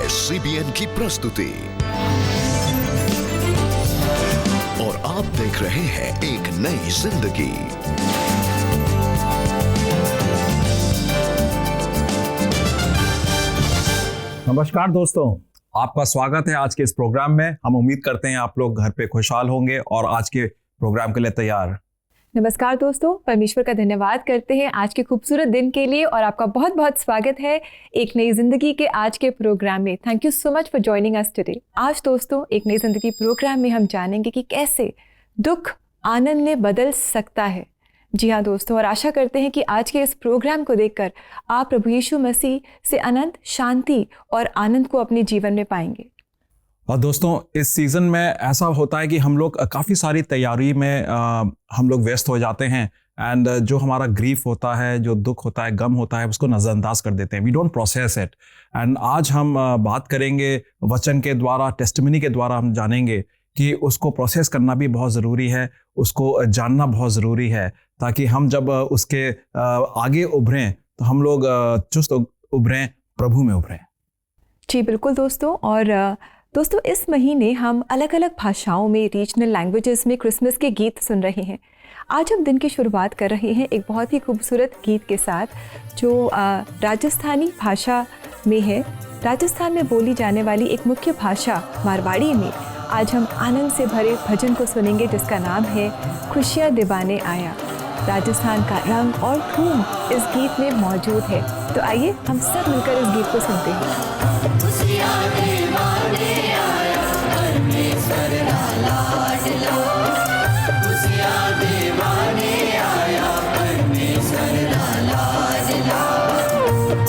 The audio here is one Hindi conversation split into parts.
है CBN की प्रस्तुति और आप देख रहे हैं एक नई जिंदगी। नमस्कार दोस्तों, आपका स्वागत है आज के इस प्रोग्राम में। हम उम्मीद करते हैं आप लोग घर पे खुशहाल होंगे और आज के प्रोग्राम के लिए तैयार। नमस्कार दोस्तों, परमेश्वर का धन्यवाद करते हैं आज के खूबसूरत दिन के लिए और आपका बहुत बहुत स्वागत है एक नई जिंदगी के आज के प्रोग्राम में। Thank you so much for joining us today. आज दोस्तों एक नई जिंदगी प्रोग्राम में हम जानेंगे कि कैसे दुख आनंद में बदल सकता है। जी हाँ दोस्तों, और आशा करते हैं कि आज के इस प्रोग्राम को देखकर आप प्रभु यीशु मसीह से अनंत शांति और आनंद को अपने जीवन में पाएंगे। और दोस्तों इस सीज़न में ऐसा होता है कि हम लोग काफ़ी सारी तैयारी में हम लोग व्यस्त हो जाते हैं एंड जो हमारा ग्रीफ होता है, जो दुख होता है, गम होता है, उसको नज़रअंदाज कर देते हैं। We don't process it. And आज हम बात करेंगे वचन के द्वारा, टेस्टिमनी के द्वारा हम जानेंगे कि उसको प्रोसेस करना भी बहुत ज़रूरी है, उसको जानना बहुत ज़रूरी है, ताकि हम जब उसके आगे उभरें तो हम लोग चुस्त उभरें, प्रभु में उभरें। जी बिल्कुल दोस्तों। और दोस्तों इस महीने हम अलग अलग भाषाओं में, रीजनल लैंग्वेजेस में क्रिसमस के गीत सुन रहे हैं। आज हम दिन की शुरुआत कर रहे हैं एक बहुत ही खूबसूरत गीत के साथ जो राजस्थानी भाषा में है। राजस्थान में बोली जाने वाली एक मुख्य भाषा मारवाड़ी में आज हम आनंद से भरे भजन को सुनेंगे जिसका नाम है खुशियाँ दिवाने आया। राजस्थान का रंग और धूम इस गीत में मौजूद है। तो आइए हम सब मिलकर इस गीत को सुनते हैं। खुशियाँ दिवाने आया परमेश्वर लाडला, खुशियाँ दिवाने आया परमेश्वर लाडला,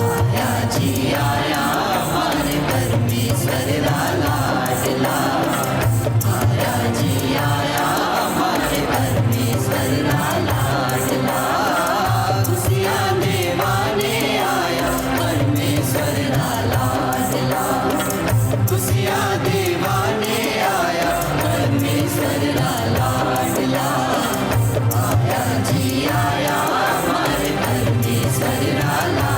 आया जी आया हमारे परमेश्वर लाडला, आया जी आया हमारे परमेश्वर लाडला, खुशियाँ दिवाने आया परमेश्वर लाडला, खुशियाँ दिवाने आया परमेश्वर लाडला, आया जी आया हमारे परमेश्वर लाडला,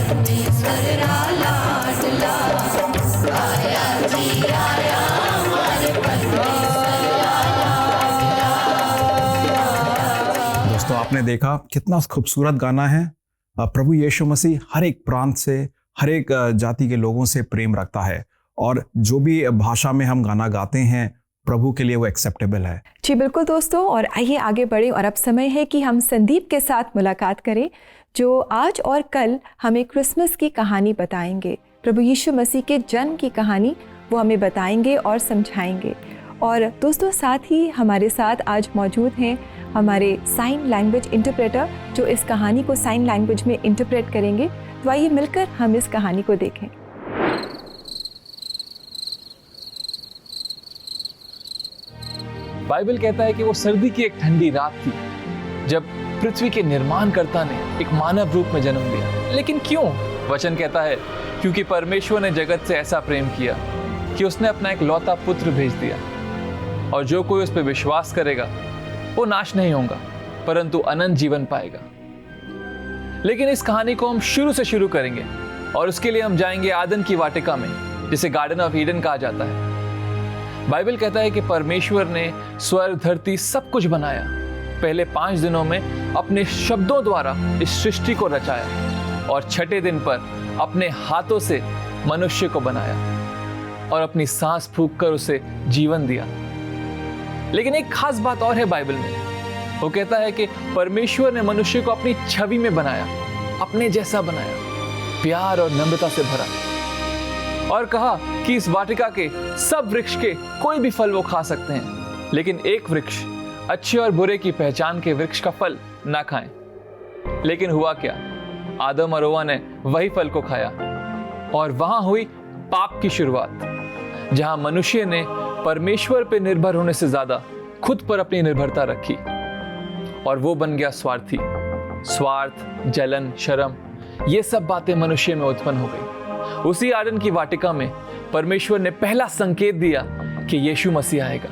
परमेश्वर लाडला आया जी आया हमारे परमेश्वर दोस्तों आपने देखा कितना खूबसूरत गाना है। प्रभु यीशु मसीह हर एक प्रांत से, हर एक जाति के लोगों से प्रेम रखता है और जो भी भाषा में हम गाना गाते हैं प्रभु के लिए वो एक्सेप्टेबल है। जी बिल्कुल दोस्तों, और आइए आगे बढ़ें और अब समय है कि हम संदीप के साथ मुलाकात करें जो आज और कल हमें क्रिसमस की कहानी बताएंगे। प्रभु यीशु मसीह के जन्म की कहानी वो हमें बताएंगे और समझाएंगे। और दोस्तों साथ ही हमारे साथ आज मौजूद हैं हमारे साइन लैंग्वेज इंटरप्रेटर जो इस कहानी को साइन लैंग्वेज में इंटरप्रेट करेंगे। तो आइए मिलकर हम इस कहानी को देखें। बाइबल कहता है कि वो सर्दी की एक ठंडी रात थी जब पृथ्वी के निर्माणकर्ता ने एक मानव रूप में जन्म लिया। लेकिन क्यों? वचन कहता है क्योंकि परमेश्वर ने जगत से ऐसा प्रेम किया कि उसने अपना एक लौता पुत्र भेज दिया, और जो कोई उस पर विश्वास करेगा वो नाश नहीं होगा परंतु अनंत जीवन पाएगा। लेकिन इस कहानी को हम शुरू से शुरू करेंगे और उसके लिए हम जाएंगे आदन की वाटिका में, जिसे गार्डन ऑफ ईडन कहा जाता है। बाइबल कहता है कि परमेश्वर ने स्वर्ग धरती सब कुछ बनाया, पहले 5 दिनों में अपने शब्दों द्वारा इस सृष्टि को रचाया और छठे दिन पर अपने हाथों से मनुष्य को बनाया और अपनी सांस फूंक कर उसे जीवन दिया। लेकिन एक खास बात और है बाइबल में, वो कहता है कि परमेश्वर ने मनुष्य को अपनी छवि में बनाया, अपने जैसा बनाया, प्यार और नम्रता से भरा, और कहा कि इस वाटिका के सब वृक्ष के कोई भी फल वो खा सकते हैं, लेकिन एक वृक्ष अच्छे और बुरे की पहचान के वृक्ष का फल ना खाएं। लेकिन हुआ क्या? आदम और हव्वा ने वही फल को खाया और वहां हुई पाप की शुरुआत, जहां मनुष्य ने परमेश्वर पे निर्भर होने से ज्यादा खुद पर अपनी निर्भरता रखी और वो बन गया स्वार्थी। स्वार्थ, जलन, शर्म, ये सब बातें मनुष्य में उत्पन्न हो गई। उसी आदन की वाटिका में परमेश्वर ने पहला संकेत दिया कि यीशु मसीह आएगा।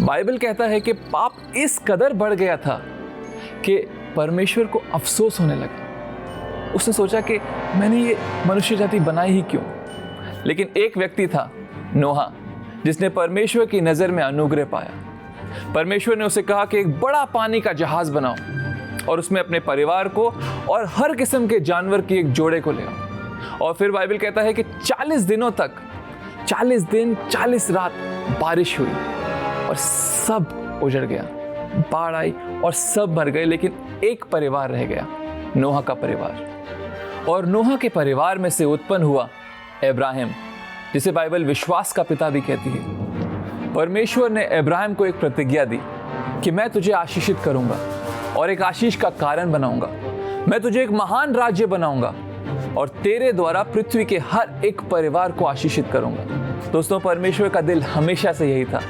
बाइबल कहता है कि पाप इस कदर बढ़ गया था कि परमेश्वर को अफसोस होने लगा। उसने सोचा कि मैंने ये मनुष्य जाति बनाई ही क्यों। लेकिन एक व्यक्ति था, नोहा, जिसने परमेश्वर की नजर में अनुग्रह पाया। परमेश्वर ने उसे कहा कि एक बड़ा पानी का जहाज बनाओ और उसमें अपने परिवार को और हर किस्म के जानवर की एक जोड़े को ले आओ। और फिर बाइबल कहता है कि 40 दिनों तक, 40 दिन 40 रात बारिश हुई और सब उजड़ गया, बाढ़ आई और सब मर गए। लेकिन एक परिवार रह गया, नोहा का परिवार। और नोहा के परिवार में से उत्पन्न हुआ इब्राहिम, जिसे बाइबल विश्वास का पिता भी कहती है। परमेश्वर ने इब्राहिम को एक प्रतिज्ञा दी कि मैं तुझे आशीषित करूंगा और एक आशीष का कारण बनाऊंगा। मैं तुझे एक महान राज्य बनाऊंगा और तेरे द्वारा पृथ्वी के हर एक परिवार को आशीषित करूंगा। दोस्तों, परमेश्वर का दिल हमेशा से यही था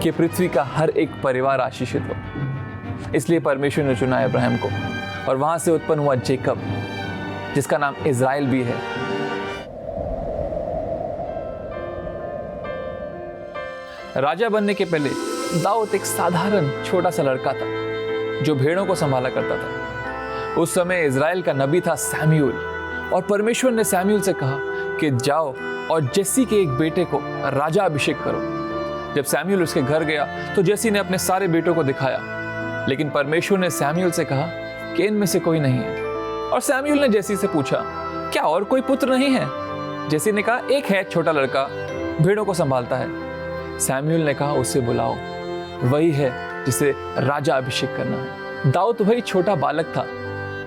कि पृथ्वी का हर एक परिवार आशीषित हो। इसलिए परमेश्वर ने चुना इब्राहिम को और वहां से उत्पन्न हुआ जेकब, जिसका नाम इज़राइल भी है। राजा बनने के पहले दाऊद एक साधारण छोटा सा लड़का था जो भेड़ों को संभाला करता था। उस समय इज़राइल का नबी था सैमुएल, और परमेश्वर ने सैमुएल से कहा कि जाओ और जेसी के एक बेटे को राजा अभिषेक करो। जब सैमुएल उसके घर गया तो जेसी ने अपने सारे बेटों को दिखाया, लेकिन परमेश्वर ने सैमुएल से कहा कि इनमें से कोई नहीं है। और सैमुएल ने जेसी से पूछा, क्या और कोई पुत्र नहीं है? जेसी ने कहा, एक है, छोटा लड़का, भेड़ों को संभालता है। सैमुएल ने कहा, उसे बुलाओ, वही है जिसे राजा अभिषेक करना है। दाऊद वही छोटा बालक था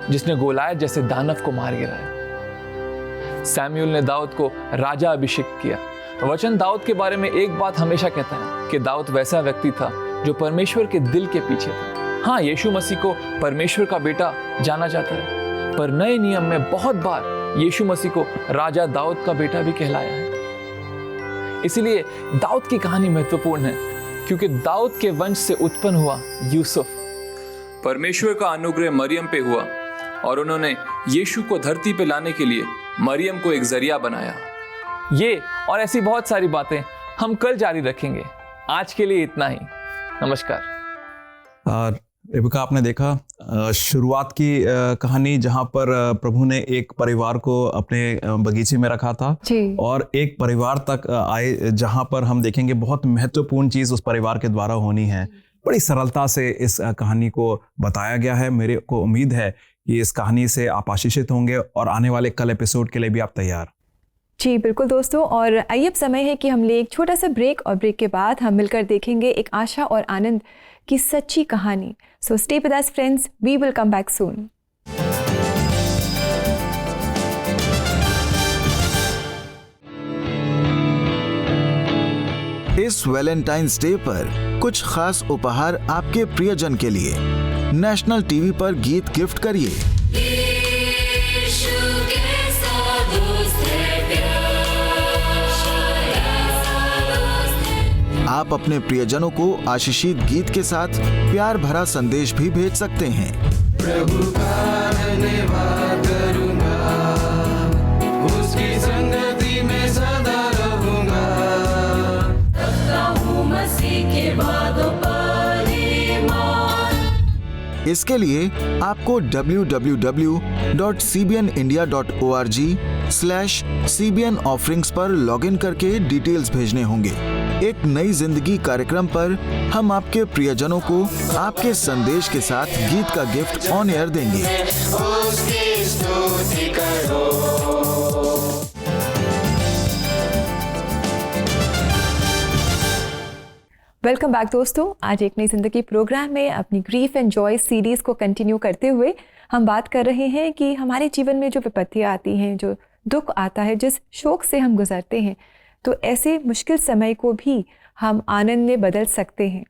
जिसने गोलायत जैसे दानव को मार गिराया। सैमुएल ने दाऊद को राजा अभिषेक किया। वचन दाऊद के बारे में एक बात हमेशा कहता है कि दाऊद वैसा व्यक्ति था जो परमेश्वर के दिल के पीछे था। हाँ, यीशु मसीह को परमेश्वर का बेटा जाना जाता है, पर नए नियम में बहुत बार यीशु मसीह को राजा दाऊद का बेटा भी कहलाया है। इसीलिए दाऊद की कहानी महत्वपूर्ण है, क्योंकि दाऊद के वंश से उत्पन्न हुआ यूसुफ। परमेश्वर का अनुग्रह मरियम पे हुआ और उन्होंने यीशु को धरती पे लाने के लिए मरियम को एक जरिया बनाया। ये और ऐसी बहुत सारी बातें हम कल जारी रखेंगे। आज के लिए इतना ही। नमस्कार। रेबिका, आपने देखा शुरुआत की कहानी जहाँ पर प्रभु ने एक परिवार को अपने बगीचे में रखा था जी। और एक परिवार तक आए जहाँ पर हम देखेंगे बहुत महत्वपूर्ण चीज़ उस परिवार के द्वारा होनी है। बड़ी सरलता से इस कहानी को बताया गया है। मेरे को उम्मीद है कि इस कहानी से आप आशीषित होंगे और आने वाले कल एपिसोड के लिए भी आप तैयार। जी बिल्कुल दोस्तों, और आइए अब समय है कि हम ले एक छोटा सा ब्रेक, और ब्रेक के बाद हम मिलकर देखेंगे एक आशा और आनंद की सच्ची कहानी। So stay with us friends, we will come back soon. इस वैलेंटाइंस डे पर कुछ खास उपहार आपके प्रियजन के लिए। नेशनल टीवी पर गीत गिफ्ट करिए। यीशु कैसा दोस्त है प्यारा। आप अपने प्रियजनों को आशीषित गीत के साथ प्यार भरा संदेश भी भेज सकते हैं। प्रभु का धन्यवाद करूंगा, उसकी संगति में सदा रहूंगा। रखता हूँ मसीह के वादों पर ईमान। इसके लिए आपको www.cbnindia.org/CBN ऑफरिंग्स पर लॉगिन करके डिटेल्स भेजने होंगे। एक नई जिंदगी कार्यक्रम पर हम आपके प्रियजनों को आपके संदेश के साथ गीत का गिफ्ट ऑन एयर देंगे। उसकी स्तुति करो। वेलकम बैक दोस्तों। आज एक नई जिंदगी प्रोग्राम में अपनी ग्रीफ एंड जॉय सीरीज को कंटिन्यू करते हुए हम बात कर रहे हैं कि हमारे जीवन में जो विपत्तियां आती हैं, जो दुख आता है, जिस शोक से हम गुजरते हैं, तो ऐसे मुश्किल समय को भी हम आनंद में बदल सकते हैं।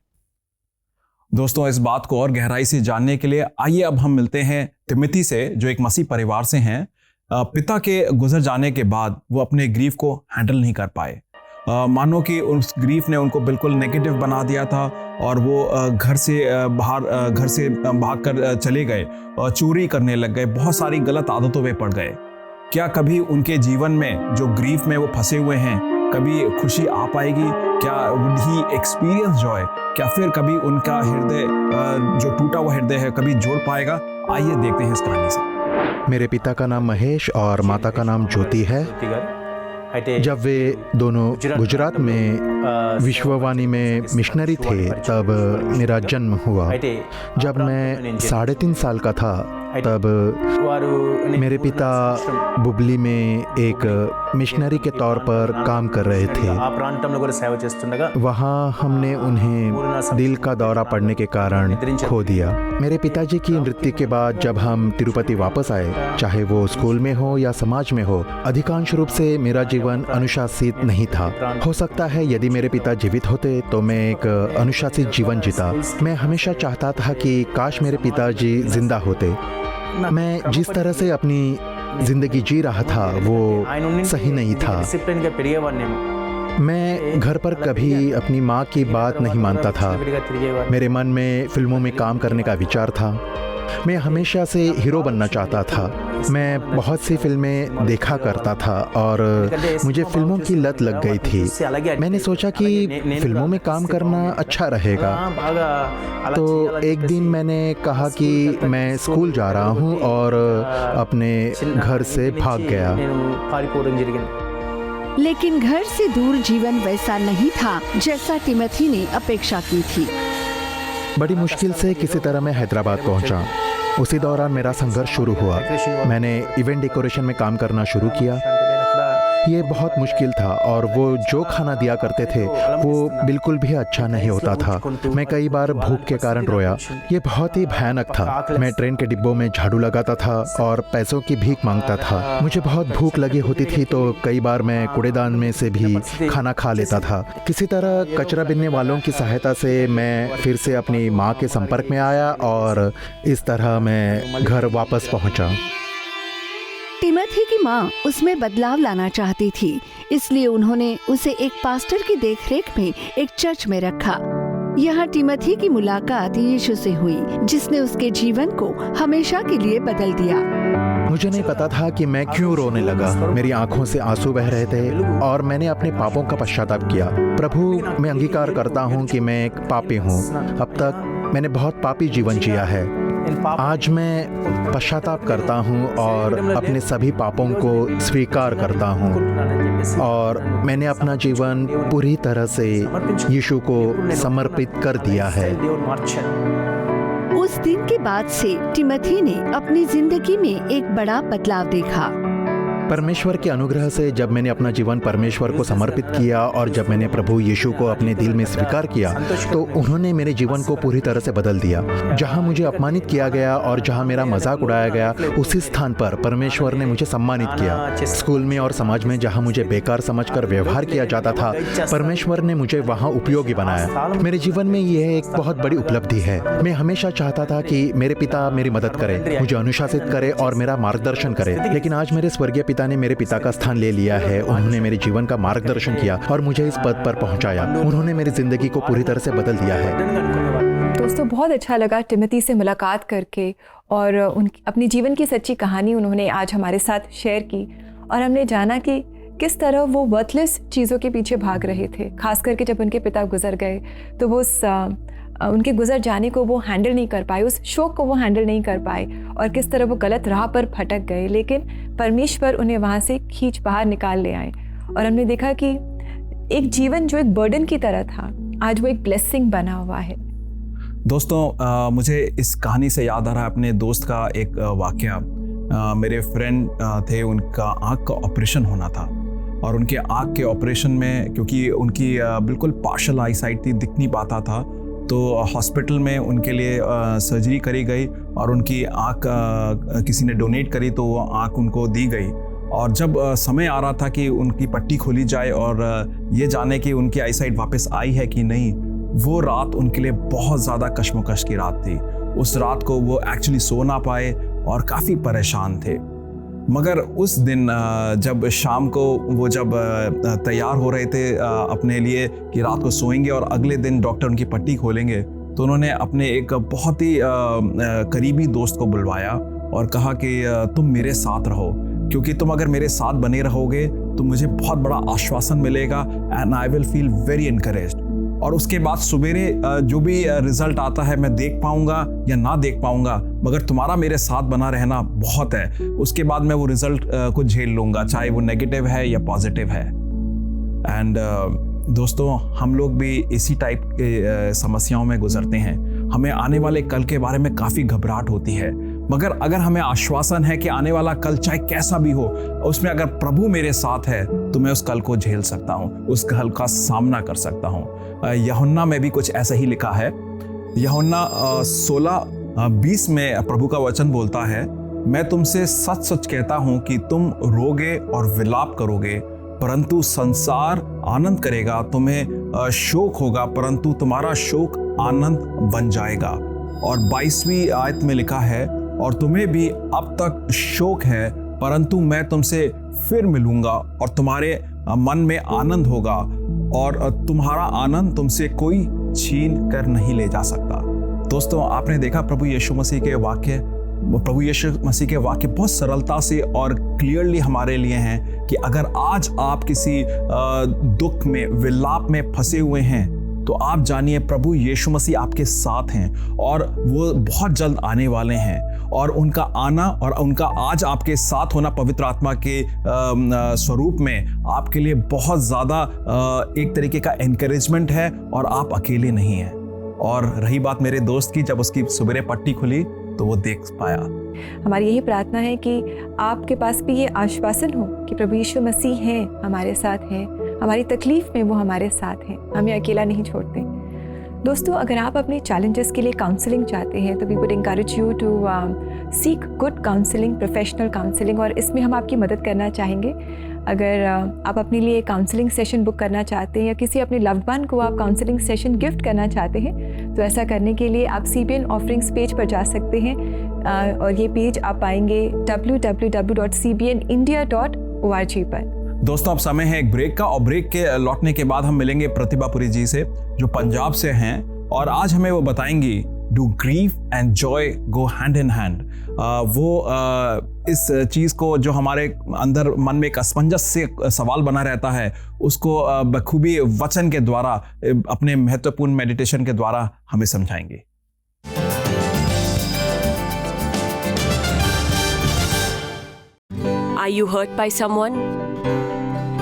दोस्तों, इस बात को और गहराई से जानने के लिए आइए अब हम मिलते हैं तिमोथी से, जो एक मसीह परिवार से हैं। पिता के गुजर जाने के बाद वो अपने ग्रीफ को हैंडल नहीं कर पाए। मानो कि उस ग्रीफ ने उनको बिल्कुल नेगेटिव बना दिया था और वो घर से भाग कर चले गए और चोरी करने लग गए, बहुत सारी गलत आदतों में पड़ गए। क्या कभी उनके जीवन में जो ग्रीफ में वो फंसे हुए हैं, कभी खुशी आ पाएगी? क्या वुड ही एक्सपीरियंस जॉय? क्या फिर कभी उनका हृदय जो टूटा हुआ हृदय है कभी जोड़ पाएगा? आइए देखते हैं इस कहानी से। मेरे पिता का नाम महेश और माता का नाम ज्योति है। जब वे दोनों गुजरात में विश्ववाणी में मिशनरी थे तब मेरा जन्म हुआ। जब मैं 3.5 साल का था तब मेरे पिता बुबली में एक मिशनरी के तौर पर काम कर रहे थे। वहाँ हमने उन्हें दिल का दौरा पड़ने के कारण खो दिया। मेरे पिताजी की मृत्यु के बाद जब हम तिरुपति वापस आए, चाहे वो स्कूल में हो या समाज में हो, अधिकांश रूप से मेरा जीवन अनुशासित नहीं था। हो सकता है यदि मेरे पिता जीवित होते तो मैं एक अनुशासित जीवन जीता। मैं हमेशा चाहता था कि काश मेरे पिताजी जिंदा होते। मैं जिस तरह से अपनी जिंदगी जी रहा था वो सही नहीं था। मैं घर पर कभी अपनी माँ की बात नहीं मानता था। मेरे मन में फिल्मों में काम करने का विचार था। मैं हमेशा से हीरो बनना चाहता था। मैं बहुत सी फिल्में देखा करता था और मुझे फिल्मों की लत लग गई थी। मैंने सोचा कि फिल्मों में काम करना अच्छा रहेगा। तो एक दिन मैंने कहा कि मैं स्कूल जा रहा हूँ और अपने घर से भाग गया। लेकिन घर से दूर जीवन वैसा नहीं था जैसा तिमोथी ने अपेक्षा की थी। बड़ी मुश्किल से किसी तरह मैं हैदराबाद पहुंचा। उसी दौरान मेरा संघर्ष शुरू हुआ। मैंने इवेंट डेकोरेशन में काम करना शुरू किया। ये बहुत मुश्किल था और वो जो खाना दिया करते थे वो बिल्कुल भी अच्छा नहीं होता था। मैं कई बार भूख के कारण रोया। ये बहुत ही भयानक था। मैं ट्रेन के डिब्बों में झाड़ू लगाता था और पैसों की भीख मांगता था। मुझे बहुत भूख लगी होती थी तो कई बार मैं कूड़ेदान में से भी खाना खा लेता था। किसी तरह कचरा बीनने वालों की सहायता से मैं फिर से अपनी माँ के संपर्क में आया और इस तरह मैं घर वापस पहुँचा। तिमोथी की माँ उसमें बदलाव लाना चाहती थी, इसलिए उन्होंने उसे एक पास्टर की देखरेख में एक चर्च में रखा। यहाँ तिमोथी की मुलाकात यीशु से हुई, जिसने उसके जीवन को हमेशा के लिए बदल दिया। मुझे नहीं पता था कि मैं क्यों रोने लगा। मेरी आंखों से आंसू बह रहे थे और मैंने अपने पापों का पश्चाताप किया। प्रभु, मैं अंगीकार करता हूँ कि मैं एक पापी हूँ। अब तक मैंने बहुत पापी जीवन जिया है। आज मैं पश्चाताप करता हूँ और अपने सभी पापों को स्वीकार करता हूँ और मैंने अपना जीवन पूरी तरह से यीशु को समर्पित कर दिया है। उस दिन के बाद से टिमोथी ने अपनी जिंदगी में एक बड़ा बदलाव देखा। परमेश्वर के अनुग्रह से जब मैंने अपना जीवन परमेश्वर को समर्पित किया और जब मैंने प्रभु यीशु को अपने दिल में स्वीकार किया तो उन्होंने मेरे जीवन को पूरी तरह से बदल दिया। जहां मुझे अपमानित किया गया और जहां मेरा मजाक उड़ाया गया, उसी स्थान पर परमेश्वर ने मुझे सम्मानित किया। स्कूल में और समाज में जहां मुझे बेकार समझकर व्यवहार किया जाता था, परमेश्वर ने मुझे वहां उपयोगी बनाया। मेरे जीवन में यह एक बहुत बड़ी उपलब्धि है। मैं हमेशा चाहता था कि मेरे पिता मेरी मदद करें, मुझे अनुशासित करें और मेरा मार्गदर्शन करें, लेकिन आज मेरे स्वर्गीय पिता ने मेरे पिता का स्थान ले लिया है। उन्होंने मेरे जीवन का मार्गदर्शन किया और मुझे इस पद पर पहुंचाया। उन्होंने मेरी जिंदगी को पूरी तरह से बदल दिया है। दोस्तों, बहुत अच्छा लगा टिमोथी से मुलाकात करके और अपनी जीवन की सच्ची कहानी उन्होंने आज हमारे साथ शेयर की और हमने जाना कि किस तरह वो वर्थलेस चीज़ों के पीछे भाग रहे थे। खास करके जब उनके पिता गुजर गए तो वो उनके गुजर जाने को वो हैंडल नहीं कर पाए, उस शोक को वो हैंडल नहीं कर पाए और किस तरह वो गलत राह पर भटक गए। लेकिन परमेश्वर उन्हें वहाँ से खींच बाहर निकाल ले आए और हमने देखा कि एक जीवन जो एक बर्डन की तरह था, आज वो एक ब्लेसिंग बना हुआ है। दोस्तों, मुझे इस कहानी से याद आ रहा है अपने दोस्त का एक वाकया। मेरे फ्रेंड थे, उनका आँख का ऑपरेशन होना था और उनके आँख के ऑपरेशन में, क्योंकि उनकी बिल्कुल पार्शल आई साइट थी, दिख नहीं पाता था, तो हॉस्पिटल में उनके लिए सर्जरी करी गई और उनकी आँख किसी ने डोनेट करी तो वो आँख उनको दी गई। और जब समय आ रहा था कि उनकी पट्टी खोली जाए और ये जाने कि उनकी आई साइट वापस आई है कि नहीं, वो रात उनके लिए बहुत ज़्यादा कश्मकश की रात थी। उस रात को वो एक्चुअली सो ना पाए और काफ़ी परेशान थे। मगर उस दिन जब शाम को वो जब तैयार हो रहे थे अपने लिए कि रात को सोएंगे और अगले दिन डॉक्टर उनकी पट्टी खोलेंगे, तो उन्होंने अपने एक बहुत ही करीबी दोस्त को बुलवाया और कहा कि तुम मेरे साथ रहो, क्योंकि तुम अगर मेरे साथ बने रहोगे तो मुझे बहुत बड़ा आश्वासन मिलेगा and I will feel very encouraged. और उसके बाद सवेरे जो भी रिजल्ट आता है मैं देख पाऊंगा या ना देख पाऊंगा, मगर तुम्हारा मेरे साथ बना रहना बहुत है। उसके बाद मैं वो रिजल्ट को झेल लूंगा, चाहे वो नेगेटिव है या पॉजिटिव है। एंड दोस्तों, हम लोग भी इसी टाइप के समस्याओं में गुजरते हैं। हमें आने वाले कल के बारे में काफ़ी घबराहट होती है, मगर अगर हमें आश्वासन है कि आने वाला कल चाहे कैसा भी हो, उसमें अगर प्रभु मेरे साथ है तो मैं उस कल को झेल सकता हूँ, उस कल का सामना कर सकता हूँ। यूहन्ना में भी कुछ ऐसा ही लिखा है। यूहन्ना 16:20 में प्रभु का वचन बोलता है, मैं तुमसे सच सच कहता हूँ कि तुम रोगे और विलाप करोगे, परंतु संसार आनंद करेगा। तुम्हें शोक होगा, परंतु तुम्हारा शोक आनंद बन जाएगा। और 22वीं आयत में लिखा है, और तुम्हें भी अब तक शोक है, परंतु मैं तुमसे फिर मिलूंगा और तुम्हारे मन में आनंद होगा और तुम्हारा आनंद तुमसे कोई छीन कर नहीं ले जा सकता। दोस्तों, आपने देखा प्रभु यीशु मसीह के वाक्य बहुत सरलता से और क्लियरली हमारे लिए हैं कि अगर आज आप किसी दुख में, विलाप में फंसे हुए हैं, तो आप जानिए प्रभु यीशु मसीह आपके साथ हैं और वो बहुत जल्द आने वाले हैं। और उनका आना और उनका आज आपके साथ होना पवित्र आत्मा के स्वरूप में आपके लिए बहुत ज़्यादा एक तरीके का एनकरेजमेंट है और आप अकेले नहीं हैं। और रही बात मेरे दोस्त की, जब उसकी सवेरे पट्टी खुली तो वो देख पाया। हमारी यही प्रार्थना है कि आपके पास भी ये आश्वासन हो कि प्रभु यीशु मसीह हैं, हमारे साथ हैं, हमारी तकलीफ में वो हमारे साथ हैं, हमें अकेला नहीं छोड़ते। दोस्तों, अगर आप अपने चैलेंजेस के लिए काउंसलिंग चाहते हैं तो we would encourage you to seek good counselling, professional counselling, और इसमें हम आपकी मदद करना चाहेंगे। अगर आप अपने लिए काउंसलिंग सेशन बुक करना चाहते हैं या किसी अपने लव्ड वन को आप काउंसलिंग सेशन गिफ्ट करना चाहते हैं, तो ऐसा करने के लिए आप CBN ऑफरिंग्स पेज पर जा सकते हैं और ये पेज आप पाएंगे www.cbnindia.org पर। दोस्तों, अब समय है एक ब्रेक का, और ब्रेक के लौटने के बाद हम मिलेंगे प्रतिभा पुरी जी से, जो पंजाब से हैं, और आज हमें वो बताएंगी do grief and Joy go hand in hand? इस चीज़ को जो हमारे अंदर मन में एक असमंजस से सवाल बना रहता है, उसको बखूबी वचन के द्वारा, अपने महत्वपूर्ण मेडिटेशन के द्वारा हमें समझाएंगे। Are you hurt by someone?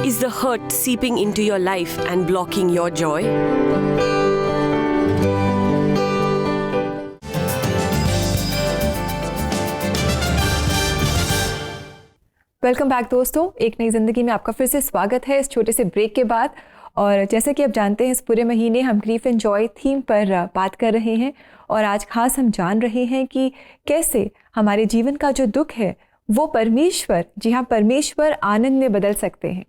Is the hurt seeping into your life and blocking your joy? Welcome back दोस्तों, एक नई ज़िंदगी में आपका फिर से स्वागत है इस छोटे से ब्रेक के बाद। और जैसे कि आप जानते हैं, इस पूरे महीने हम ग्रीफ एंड जॉय थीम पर बात कर रहे हैं और आज खास हम जान रहे हैं कि कैसे हमारे जीवन का जो दुख है वो परमेश्वर, जी हाँ, परमेश्वर आनंद में बदल सकते हैं।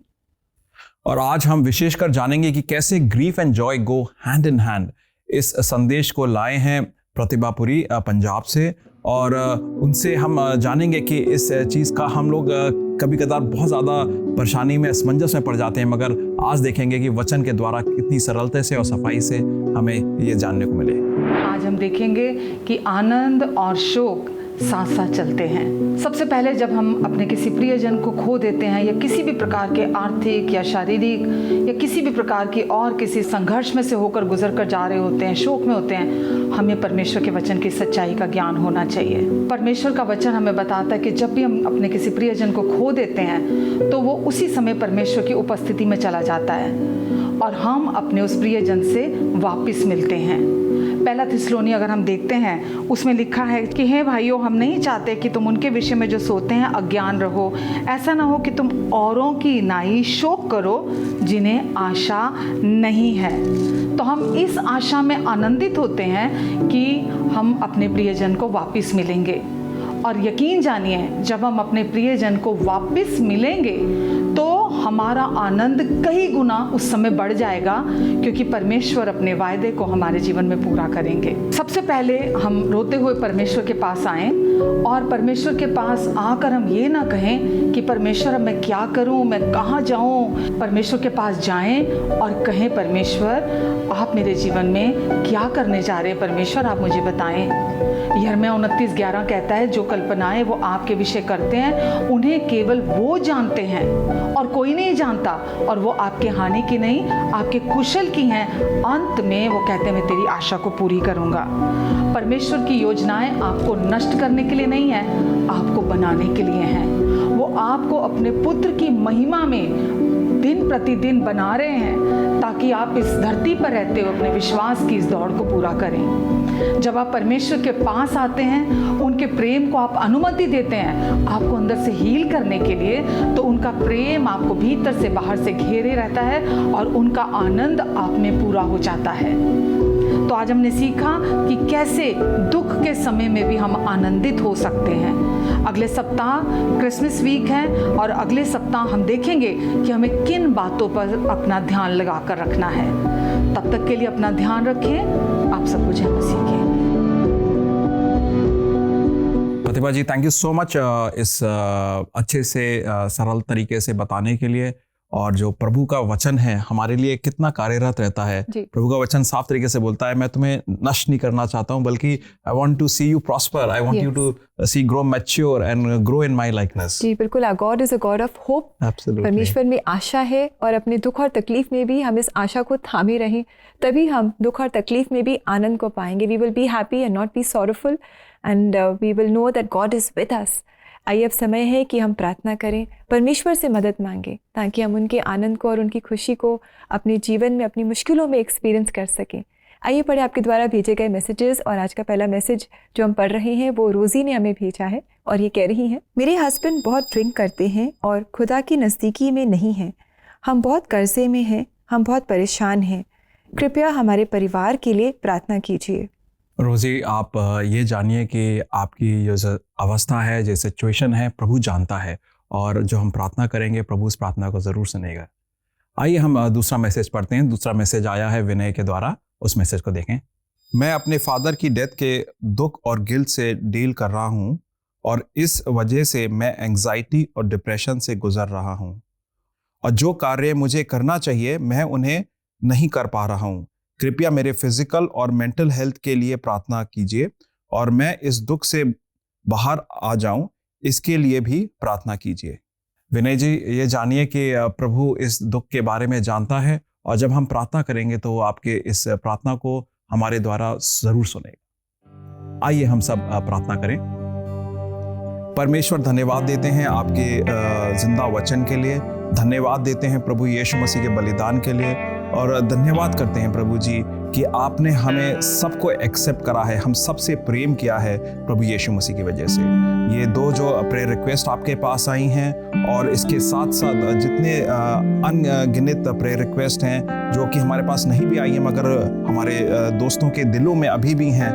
और आज हम विशेषकर जानेंगे कि कैसे grief and Joy go hand in hand. इस संदेश को लाए हैं प्रतिभापुरी पंजाब से, और उनसे हम जानेंगे कि इस चीज़ का हम लोग कभी कदार बहुत ज़्यादा परेशानी में, असमंजस में पड़ जाते हैं, मगर आज देखेंगे कि वचन के द्वारा कितनी सरलता से और सफाई से हमें ये जानने को मिले। आज हम देखेंगे कि आनंद और शोक साथ साथ चलते हैं। सबसे पहले जब हम अपने किसी प्रियजन को खो देते हैं या किसी भी प्रकार के आर्थिक या शारीरिक या किसी भी प्रकार की और किसी संघर्ष में से होकर गुजर कर जा रहे होते हैं, शोक में होते हैं, हमें परमेश्वर के वचन की सच्चाई का ज्ञान होना चाहिए। परमेश्वर का वचन हमें बताता है कि जब भी हम अपने किसी प्रियजन को खो देते हैं तो वो उसी समय परमेश्वर की उपस्थिति में चला जाता है और हम अपने उस प्रियजन से वापस मिलते हैं। पहला थिस्सलुनी अगर हम देखते हैं, उसमें लिखा है कि हे भाइयों, हम नहीं चाहते कि तुम उनके विषय में जो सोते हैं अज्ञान रहो। ऐसा ना हो कि तुम औरों की नाई शोक करो जिन्हें आशा नहीं है। तो हम इस आशा में आनंदित होते हैं कि हम अपने प्रियजन को वापस मिलेंगे। और यकीन जानिए, जब हम अपने प्रियजन को वापस मिलेंगे तो हमारा आनंद कई गुना उस समय बढ़ जाएगा, क्योंकि परमेश्वर अपने वायदे को हमारे जीवन में पूरा करेंगे। सबसे पहले हम रोते हुए परमेश्वर के पास आएं और परमेश्वर के पास आकर हम ये ना कहें कि परमेश्वर अब मैं क्या करूं, मैं कहाँ जाऊं। परमेश्वर के पास जाएं और कहें, परमेश्वर आप मेरे जीवन में क्या करने जा रहे हैं, परमेश्वर आप मुझे बताएं। यिर्मयाह 29:11 कहता है, जो कल्पनाएं वो आपके विषय करते हैं उन्हें केवल वो जानते हैं और कोई नहीं जानता, और वो आपके हानि की नहीं आपके कुशल की हैं। अंत में वो कहते हैं, मैं तेरी आशा को पूरी करूंगा। परमेश्वर की योजनाएं आपको नष्ट करने के लिए नहीं है, आपको बनाने के लिए हैं। वो आपको अपने पुत्र की महिमा में दिन प्रतिदिन बना रहे हैं ताकि आप इस धरती पर रहते हुए अपने विश्वास की इस दौड़ को पूरा करें। जब आप परमेश्वर के पास आते हैं, उनके प्रेम को आप अनुमति देते हैं आपको अंदर से हील करने के लिए, तो उनका प्रेम आपको भीतर से बाहर से घेरे रहता है और उनका आनंद आप में पूरा हो जाता है। तो आज हमने सीखा कि कैसे दुख के समय में भी हम आनंदित हो सकते हैं। अगले सप्ताह क्रिसमस वीक है और अगले सप्ताह हम देखेंगे कि हमें किन बातों पर अपना ध्यान लगाकर रखना है। तब तक के लिए अपना ध्यान रखें। आप सब कुछ है मसीह के। प्रतिभा जी, थैंक यू सो मच इस अच्छे से सरल तरीके से बताने के लिए। और जो प्रभु का वचन है हमारे लिए कितना कार्यरत रहता है। प्रभु का वचन साफ तरीके से बोलता है, मैं तुम्हें नष्ट नहीं करना चाहता हूँ, बल्कि I want to see you prosper, I want you to see grow mature and grow in my likeness. जी बिल्कुल, God is a God of hope. परमेश्वर में आशा है और अपने दुख और तकलीफ में भी हम इस आशा को थामे रहें, तभी हम दुख और तकलीफ में भी आनंद को पाएंगे। We will be happy and not be sorrowful and we will know that God is with us. आइए अब समय है कि हम प्रार्थना करें, परमेश्वर से मदद मांगें, ताकि हम उनके आनंद को और उनकी खुशी को अपने जीवन में, अपनी मुश्किलों में एक्सपीरियंस कर सकें। आइए पढ़े आपके द्वारा भेजे गए मैसेजेस। और आज का पहला मैसेज जो हम पढ़ रहे हैं वो रोज़ी ने हमें भेजा है और ये कह रही हैं, मेरे हस्बैंड बहुत ड्रिंक करते हैं और खुदा की नज़दीकी में नहीं हैं। हम बहुत कर्जे में हैं, हम बहुत परेशान हैं। कृपया हमारे परिवार के लिए प्रार्थना कीजिए। रोज़ी, आप ये जानिए कि आपकी जो अवस्था है, जो सिचुएशन है, प्रभु जानता है, और जो हम प्रार्थना करेंगे प्रभु उस प्रार्थना को ज़रूर सुनेगा। आइए हम दूसरा मैसेज पढ़ते हैं। दूसरा मैसेज आया है विनय के द्वारा, उस मैसेज को देखें। मैं अपने फादर की डेथ के दुख और गिल्ट से डील कर रहा हूँ और इस वजह से मैं एंग्जाइटी और डिप्रेशन से गुजर रहा हूँ, और जो कार्य मुझे करना चाहिए मैं उन्हें नहीं कर पा रहा हूँ। कृपया मेरे फिजिकल और मेंटल हेल्थ के लिए प्रार्थना कीजिए और मैं इस दुख से बाहर आ जाऊं, इसके लिए भी प्रार्थना कीजिए। विनय जी, ये जानिए कि प्रभु इस दुख के बारे में जानता है और जब हम प्रार्थना करेंगे तो वो आपके इस प्रार्थना को हमारे द्वारा जरूर सुनेगा। आइए हम सब प्रार्थना करें। परमेश्वर, धन्यवाद देते हैं आपके जिंदा वचन के लिए, धन्यवाद देते हैं प्रभु यीशु मसीह के बलिदान के लिए और धन्यवाद करते हैं प्रभु जी कि आपने हमें सबको एक्सेप्ट करा है, हम सबसे प्रेम किया है प्रभु यीशु मसीह की वजह से। ये 2 जो प्रेयर रिक्वेस्ट आपके पास आई हैं और इसके साथ साथ जितने अनगिनत प्रेयर रिक्वेस्ट हैं जो कि हमारे पास नहीं भी आई हैं मगर हमारे दोस्तों के दिलों में अभी भी हैं,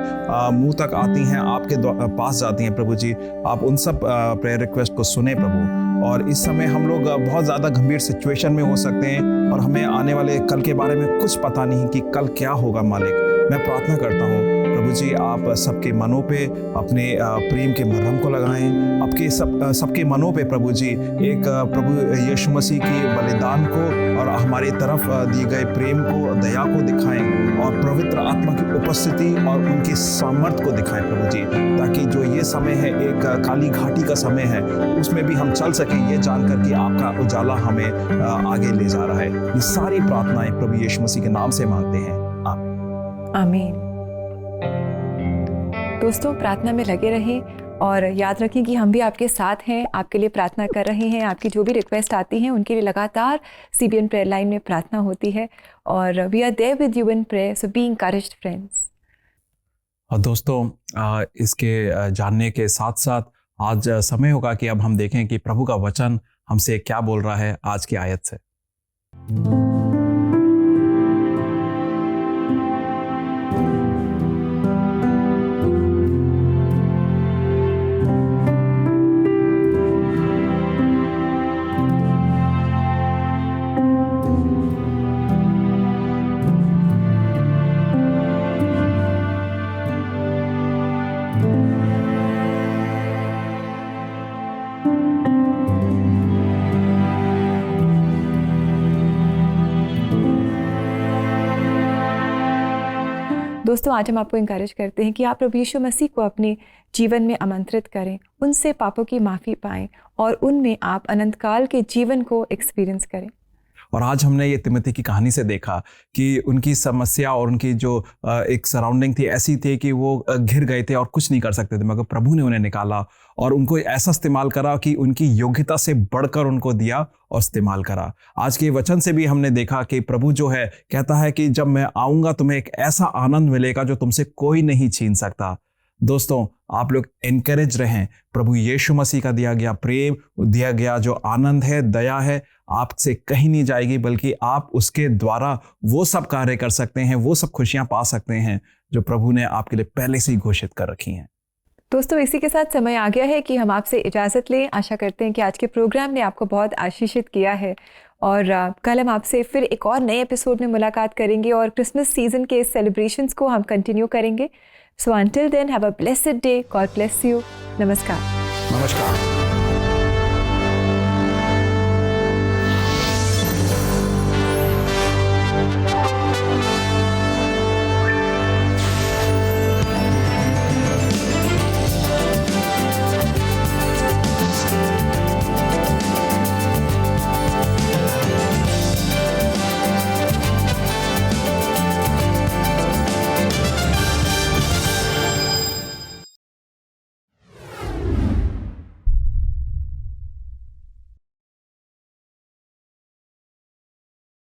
मुंह तक आती हैं, आपके पास जाती हैं प्रभु जी, आप उन सब प्रेयर रिक्वेस्ट को सुने प्रभु। और इस समय हम लोग बहुत ज़्यादा गंभीर सिचुएशन में हो सकते हैं और हमें आने वाले कल के बारे में कुछ पता नहीं कि कल क्या होगा मालिक। मैं प्रार्थना करता हूँ प्रभु जी, आप सबके मनों पे अपने प्रेम के मरहम को लगाएं, आपके सबके मनों पे प्रभु जी एक प्रभु यीशु मसीह की बलिदान को और हमारी तरफ दिए गए प्रेम को, दया को दिखाएं और पवित्र आत्मा की उपस्थिति और उनकी सामर्थ्य को दिखाएं प्रभु जी, ताकि जो ये समय है एक काली घाटी का समय है उसमें भी हम चल सकें ये जानकर कि आपका उजाला हमें आगे ले जा रहा है। ये सारी प्रार्थनाएं प्रभु यीशु मसीह के नाम से मांगते हैं, आमीन। दोस्तों, प्रार्थना में लगे रहें और याद रखें कि हम भी आपके साथ हैं, आपके लिए प्रार्थना कर रहे हैं। आपकी जो भी रिक्वेस्ट आती हैं उनके लिए लगातार CBN प्रेयर लाइन में प्रार्थना होती है और we are there with you in prayer, so be encouraged friends. और दोस्तों, इसके जानने के साथ साथ आज समय होगा कि अब हम देखें कि प्रभु का वचन हमसे क्या बोल रहा है आज की आयत से। दोस्तों, आज हम आपको इंकरेज करते हैं कि आप प्रभु यीशु मसीह को अपने जीवन में आमंत्रित करें, उनसे पापों की माफ़ी पाएं और उनमें आप अनंत काल के जीवन को एक्सपीरियंस करें। और आज हमने ये तिमोथी की कहानी से देखा कि उनकी समस्या और उनकी जो एक सराउंडिंग थी ऐसी थी कि वो घिर गए थे और कुछ नहीं कर सकते थे, मगर प्रभु ने उन्हें निकाला और उनको ऐसा इस्तेमाल करा कि उनकी योग्यता से बढ़कर उनको दिया और इस्तेमाल करा। आज के वचन से भी हमने देखा कि प्रभु जो है कहता है कि जब मैं आऊँगा तुम्हें एक ऐसा आनंद मिलेगा जो तुमसे कोई नहीं छीन सकता। दोस्तों, आप लोग एनकरेज रहें, प्रभु यीशु मसीह का दिया गया प्रेम, दिया गया जो आनंद है, दया है, आपसे कहीं नहीं जाएगी, बल्कि आप उसके द्वारा वो सब कार्य कर सकते हैं, वो सब खुशियां पा सकते हैं जो प्रभु ने आपके लिए पहले से ही घोषित कर रखी हैं। दोस्तों, इसी के साथ समय आ गया है कि हम आपसे इजाज़त लें। आशा करते हैं कि आज के प्रोग्राम ने आपको बहुत आशीषित किया है और कल हम आपसे फिर एक और नए एपिसोड में मुलाकात करेंगे और क्रिसमस सीजन के सेलिब्रेशंस को हम कंटिन्यू करेंगे। So until then, have a blessed day. God bless you. Namaskar. नमस्कार।